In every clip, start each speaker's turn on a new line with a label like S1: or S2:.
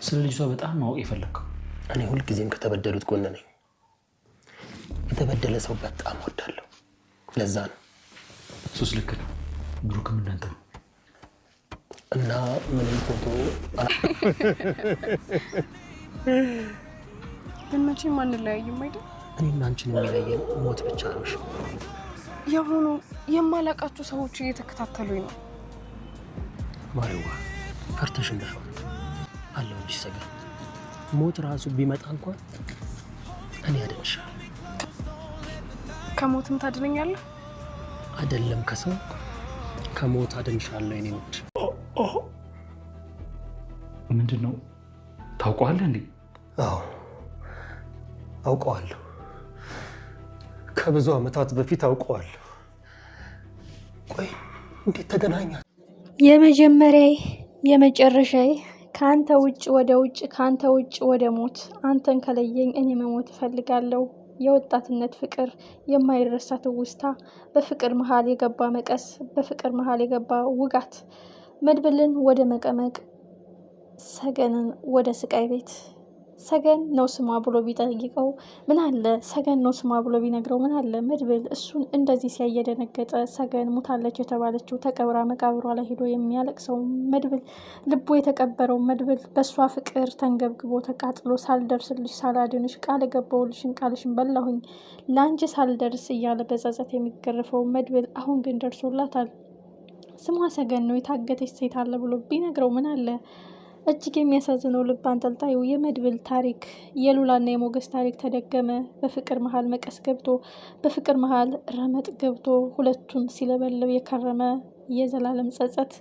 S1: ስለ ልጅቷ በጣም ማወቅ የፈለግከው?
S2: እኔ ሁልጊዜም ከተበደሉት ጎን ነኝ። የተበደለ ሰው በጣም ወዳለሁ። ለዛ ነው።
S1: ሱስ ልክ ነው። ብሩክም እንዳንተ ነው።
S2: እና ምንም ፎቶ
S3: ግን መቼም አንለያይም አይደል?
S2: እኔና አንቺን የሚለየን ሞት ብቻ ነው።
S3: የሆኑ የማላውቃቸው ሰዎች እየተከታተሉኝ ነው።
S2: ማሪዋ ፈርተሽ እንዳይሆን አለሁልሽ። ሰጋ ሞት ራሱ ቢመጣ እንኳን እኔ አድንሻለሁ።
S3: ከሞትም ታድነኛለህ?
S2: አይደለም ከሰው ከሞት አድንሻለሁ። የኔ ውድ
S1: ምንድን ነው? ታውቀዋለህ እንዴ?
S2: አዎ አውቀዋለሁ። ከብዙ ዓመታት በፊት አውቀዋለሁ። ቆይ እንዴት ተገናኛል?
S4: የመጀመሪያዬ የመጨረሻዬ ከአንተ ውጭ ወደ ውጭ ከአንተ ውጭ ወደ ሞት። አንተን ከለየኝ እኔ መሞት እፈልጋለሁ። የወጣትነት ፍቅር፣ የማይረሳ ትውስታ፣ በፍቅር መሃል የገባ መቀስ፣ በፍቅር መሃል የገባ ውጋት፣ መድብልን ወደ መቀመቅ፣ ሰገንን ወደ ስቃይ ቤት። ሰገን ነው ስሟ ብሎ ቢጠይቀው ምን አለ? ሰገን ነው ስሟ ብሎ ቢነግረው ምን አለ? መድብል እሱን እንደዚህ ሲያየደነገጠ ሰገን ሙታለች የተባለችው ተቀብራ መቃብሯ ላይ ሄዶ የሚያለቅሰው መድብል፣ ልቡ የተቀበረው መድብል፣ በእሷ ፍቅር ተንገብግቦ ተቃጥሎ ሳልደርስልሽ ሳላድንሽ ቃል የገባሁልሽን ቃልሽን በላሁኝ ለአንቺ ሳልደርስ እያለ በጸጸት የሚገርፈው መድብል አሁን ግን ደርሶላታል። ስሟ ሰገን ነው፣ የታገተች ሴት አለ ብሎ ቢነግረው ምን አለ? እጅግ የሚያሳዝነው ልብ አንጠልጣዩ የመድብል ታሪክ የሉላና የሞገስ ታሪክ ተደገመ። በፍቅር መሃል መቀስ ገብቶ በፍቅር መሃል ረመጥ ገብቶ ሁለቱን ሲለበልብ የከረመ የዘላለም ጸጸት።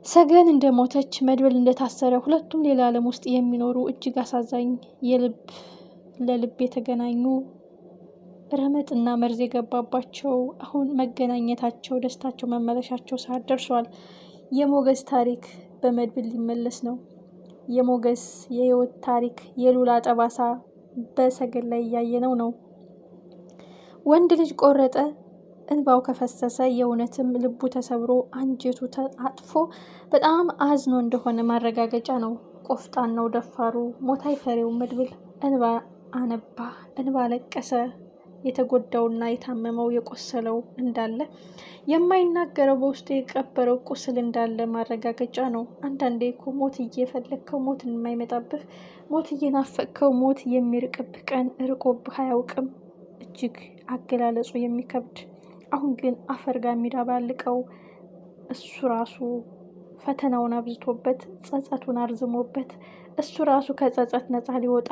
S4: ሰገን እንደሞተች መድብል እንደታሰረ ሁለቱም ሌላ ዓለም ውስጥ የሚኖሩ እጅግ አሳዛኝ የልብ ለልብ የተገናኙ ረመጥና መርዝ የገባባቸው አሁን መገናኘታቸው ደስታቸው መመለሻቸው ሰዓት ደርሷል። የሞገስ ታሪክ በመድብል ሊመለስ ነው። የሞገስ የህይወት ታሪክ የሉላ ጠባሳ በሰገን ላይ እያየነው ነው። ወንድ ልጅ ቆረጠ፣ እንባው ከፈሰሰ የእውነትም ልቡ ተሰብሮ አንጀቱ ተአጥፎ በጣም አዝኖ እንደሆነ ማረጋገጫ ነው። ቆፍጣናው ደፋሩ ሞት አይፈሬው መድብል እንባ አነባ፣ እንባ ለቀሰ። የተጎዳውና የታመመው የቆሰለው እንዳለ የማይናገረው በውስጡ የቀበረው ቁስል እንዳለ ማረጋገጫ ነው። አንዳንዴ እኮ ሞት እየፈለግከው ሞትን የማይመጣብህ፣ ሞት እየናፈቅከው ሞት የሚርቅብህ ቀን ርቆብህ አያውቅም። እጅግ አገላለጹ የሚከብድ አሁን ግን አፈር ጋር የሚዳባልቀው እሱ ራሱ ፈተናውን አብዝቶበት ጸጸቱን አርዝሞበት እሱ ራሱ ከጸጸት ነፃ ሊወጣ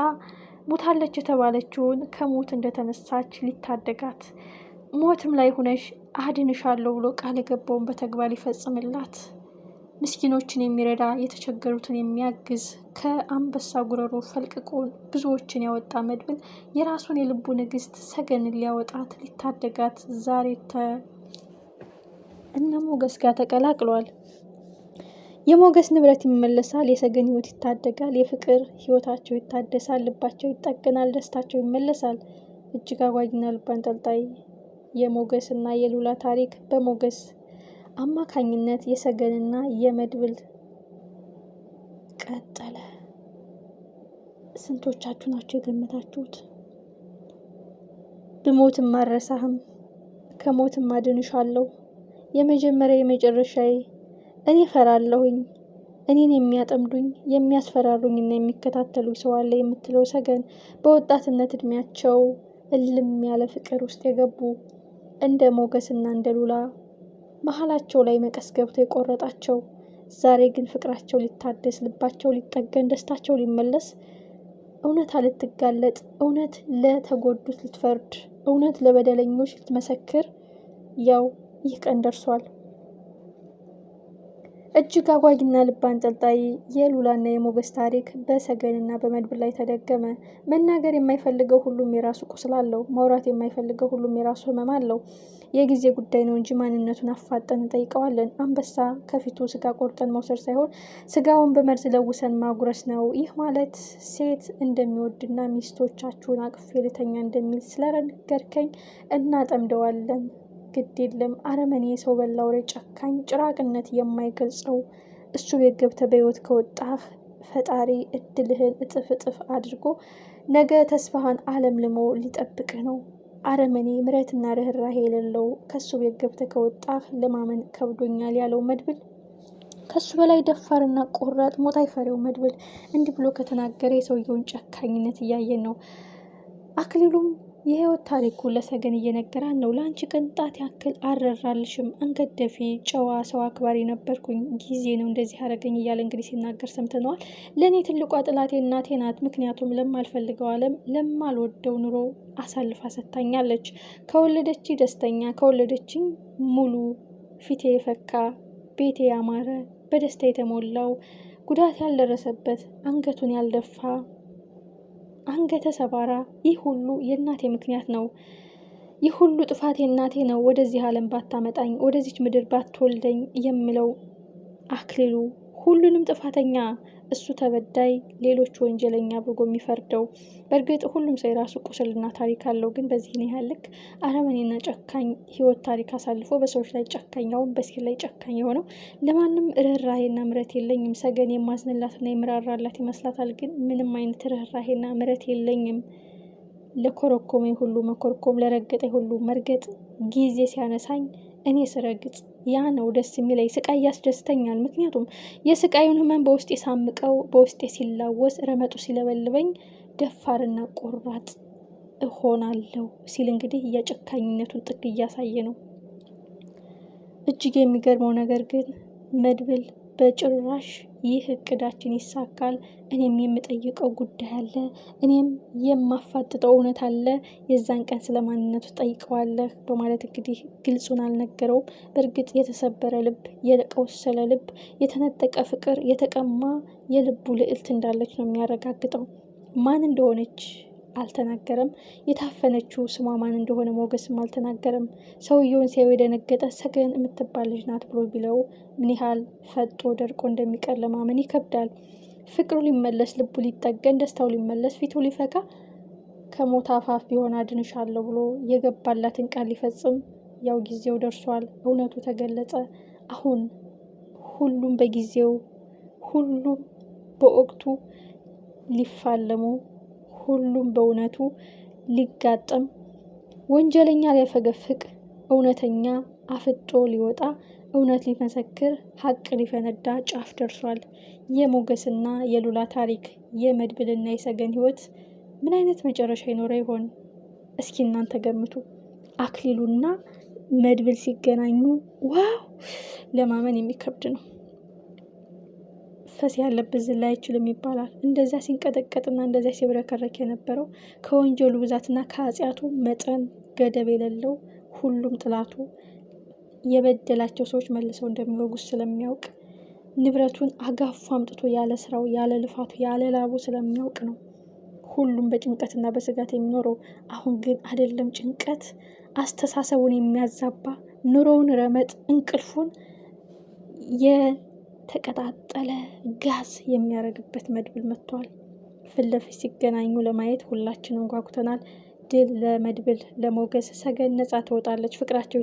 S4: ሞታለች የተባለችውን ከሞት እንደተነሳች ሊታደጋት ሞትም ላይ ሆነሽ አድንሻለሁ ብሎ ቃል የገባውን በተግባር ሊፈጽምላት ምስኪኖችን የሚረዳ የተቸገሩትን የሚያግዝ ከአንበሳ ጉረሮ ፈልቅቆ ብዙዎችን ያወጣ መድብል የራሱን የልቡ ንግስት ሰገንን ሊያወጣት ሊታደጋት ዛሬ እነ ሞገስ ጋር ተቀላቅሏል። የሞገስ ንብረት ይመለሳል፣ የሰገን ህይወት ይታደጋል፣ የፍቅር ህይወታቸው ይታደሳል፣ ልባቸው ይጠገናል፣ ደስታቸው ይመለሳል። እጅግ አጓጊና ልብ አንጠልጣይ የሞገስ እና የሉላ ታሪክ በሞገስ አማካኝነት የሰገንና የመድብል ቀጠለ። ስንቶቻችሁ ናቸው የገመታችሁት? ብሞትም አልረሳህም፣ ከሞትም አድንሻለሁ፣ የመጀመሪያ የመጨረሻዬ እኔ ፈራለሁኝ፣ እኔን የሚያጠምዱኝ የሚያስፈራሩኝና የሚከታተሉኝ ሰው አለ የምትለው ሰገን በወጣትነት እድሜያቸው እልም ያለ ፍቅር ውስጥ የገቡ እንደ ሞገስና እንደ ሉላ መሀላቸው ላይ መቀስ ገብቶ የቆረጣቸው ዛሬ ግን ፍቅራቸው ሊታደስ ልባቸው ሊጠገን ደስታቸው ሊመለስ እውነታ ልትጋለጥ እውነት ለተጎዱት ልትፈርድ እውነት ለበደለኞች ልትመሰክር ያው ይህ ቀን ደርሷል። እጅግ አጓጊና ልብ አንጠልጣይ የሉላና የሞገስ ታሪክ በሰገንና በመድብል ላይ ተደገመ። መናገር የማይፈልገው ሁሉም የራሱ ቁስል አለው። ማውራት የማይፈልገው ሁሉም የራሱ ህመም አለው። የጊዜ ጉዳይ ነው እንጂ ማንነቱን አፋጠን እንጠይቀዋለን። አንበሳ ከፊቱ ስጋ ቆርጠን መውሰድ ሳይሆን ስጋውን በመርዝ ለውሰን ማጉረስ ነው። ይህ ማለት ሴት እንደሚወድና ሚስቶቻችሁን አቅፌ ልተኛ እንደሚል ስለነገርከኝ እናጠምደዋለን። ግድ የለም አረመኔ ሰው በላ ወሬ ጨካኝ ጭራቅነት የማይገልጸው እሱ ቤት ገብተህ በህይወት ከወጣህ ፈጣሪ እድልህን እጥፍ እጥፍ አድርጎ ነገ ተስፋህን አለምልሞ ሊጠብቅህ ነው። አረመኔ ምሕረትና ርኅራኄ የሌለው ከሱ ቤት ገብተህ ከወጣህ ለማመን ከብዶኛል ያለው መድብል ከሱ በላይ ደፋርና ቆራጥ ሞት አይፈሬው መድብል እንዲህ ብሎ ከተናገረ የሰውየውን ጨካኝነት እያየን ነው። አክሊሉም የህይወት ታሪኩ ለሰገን እየነገራን ነው። ለአንቺ ቅንጣት ያክል አልራራልሽም፣ አንገት ደፊ ጨዋ ሰው አክባሪ ነበርኩኝ፣ ጊዜ ነው እንደዚህ አረገኝ እያለ እንግዲህ ሲናገር ሰምተነዋል። ለእኔ ትልቋ ጥላቴ እናቴ ናት። ምክንያቱም ለማልፈልገው ዓለም ለማልወደው ኑሮ አሳልፋ ሰጥታኛለች። ከወለደች ደስተኛ፣ ከወለደችኝ ሙሉ፣ ፊቴ የፈካ፣ ቤቴ ያማረ፣ በደስታ የተሞላው፣ ጉዳት ያልደረሰበት፣ አንገቱን ያልደፋ፣ አንገተ ሰባራ፣ ይህ ሁሉ የእናቴ ምክንያት ነው። ይህ ሁሉ ጥፋቴ እናቴ ነው። ወደዚህ ዓለም ባታመጣኝ፣ ወደዚች ምድር ባትወልደኝ የምለው አክሊሉ ሁሉንም ጥፋተኛ እሱ ተበዳይ፣ ሌሎች ወንጀለኛ አድርጎ የሚፈርደው። በእርግጥ ሁሉም ሰው የራሱ ቁስልና ታሪክ አለው። ግን በዚህ ነው ያልክ አረመኔና ጨካኝ ህይወት ታሪክ አሳልፎ በሰዎች ላይ ጨካኛውን በሴት ላይ ጨካኝ የሆነው ለማንም ርኅራሄና ምሕረት የለኝም። ሰገን የማዝንላትና የምራራላት ይመስላታል። ግን ምንም አይነት ርኅራሄና ምሕረት የለኝም። ለኮረኮሜ ሁሉ መኮርኮም፣ ለረገጠ ሁሉ መርገጥ፣ ጊዜ ሲያነሳኝ እኔ ስረግጥ ያ ነው ደስ የሚለኝ። ስቃይ ያስደስተኛል። ምክንያቱም የስቃዩን ህመም በውስጤ ሳምቀው፣ በውስጤ ሲላወስ፣ ረመጡ ሲለበልበኝ ደፋርና ቆራጥ እሆናለሁ ሲል እንግዲህ የጨካኝነቱን ጥግ እያሳየ ነው። እጅግ የሚገርመው ነገር ግን መድብል በጭራሽ ይህ እቅዳችን ይሳካል፣ እኔም የምጠይቀው ጉዳይ አለ፣ እኔም የማፋጥጠው እውነት አለ፣ የዛን ቀን ስለ ማንነቱ ጠይቀዋለህ በማለት እንግዲህ ግልጹን አልነገረውም። በእርግጥ የተሰበረ ልብ፣ የቆሰለ ልብ፣ የተነጠቀ ፍቅር፣ የተቀማ የልቡ ልዕልት እንዳለች ነው የሚያረጋግጠው። ማን እንደሆነች አልተናገረም። የታፈነችው ስሟ ማን እንደሆነ ሞገስም አልተናገረም። ሰውየውን ሲያዩ የደነገጠ ሰገን የምትባል ልጅ ናት ብሎ ቢለው ምን ያህል ፈጦ ደርቆ እንደሚቀር ለማመን ይከብዳል። ፍቅሩ ሊመለስ፣ ልቡ ሊጠገን፣ ደስታው ሊመለስ፣ ፊቱ ሊፈካ ከሞት አፋፍ ቢሆን አድንሻለሁ ብሎ የገባላትን ቃል ሊፈጽም ያው ጊዜው ደርሷል። እውነቱ ተገለጸ። አሁን ሁሉም በጊዜው፣ ሁሉም በወቅቱ ሊፋለሙ፣ ሁሉም በእውነቱ ሊጋጠም፣ ወንጀለኛ ሊያፈገፍቅ፣ እውነተኛ አፍጦ ሊወጣ፣ እውነት ሊመሰክር፣ ሀቅ ሊፈነዳ ጫፍ ደርሷል። የሞገስና የሉላ ታሪክ፣ የመድብልና የሰገን ህይወት ምን አይነት መጨረሻ ይኖረ ይሆን? እስኪ እናንተ ገምቱ። አክሊሉና መድብል ሲገናኙ ዋው ለማመን የሚከብድ ነው። ፈስ ያለበት ዝላ አይችልም ይባላል። እንደዛ ሲንቀጠቀጥና እንደዛ ሲብረከረክ የነበረው ከወንጀሉ ብዛትና ከኃጢአቱ መጠን ገደብ የሌለው ሁሉም ጥላቱ የበደላቸው ሰዎች መልሰው እንደሚወጉት ስለሚያውቅ ንብረቱን አጋፉ አምጥቶ ያለ ስራው፣ ያለ ልፋቱ፣ ያለ ላቡ ስለሚያውቅ ነው ሁሉም በጭንቀትና በስጋት የሚኖረው። አሁን ግን አይደለም ጭንቀት፣ አስተሳሰቡን የሚያዛባ ኑሮውን ረመጥ፣ እንቅልፉን የተቀጣጠለ ጋዝ የሚያረግበት መድብል መጥቷል። ፊት ለፊት ሲገናኙ ለማየት ሁላችንም ጓጉተናል። ድል ለመድብል፣ ለሞገስ። ሰገን ነጻ ትወጣለች። ፍቅራቸው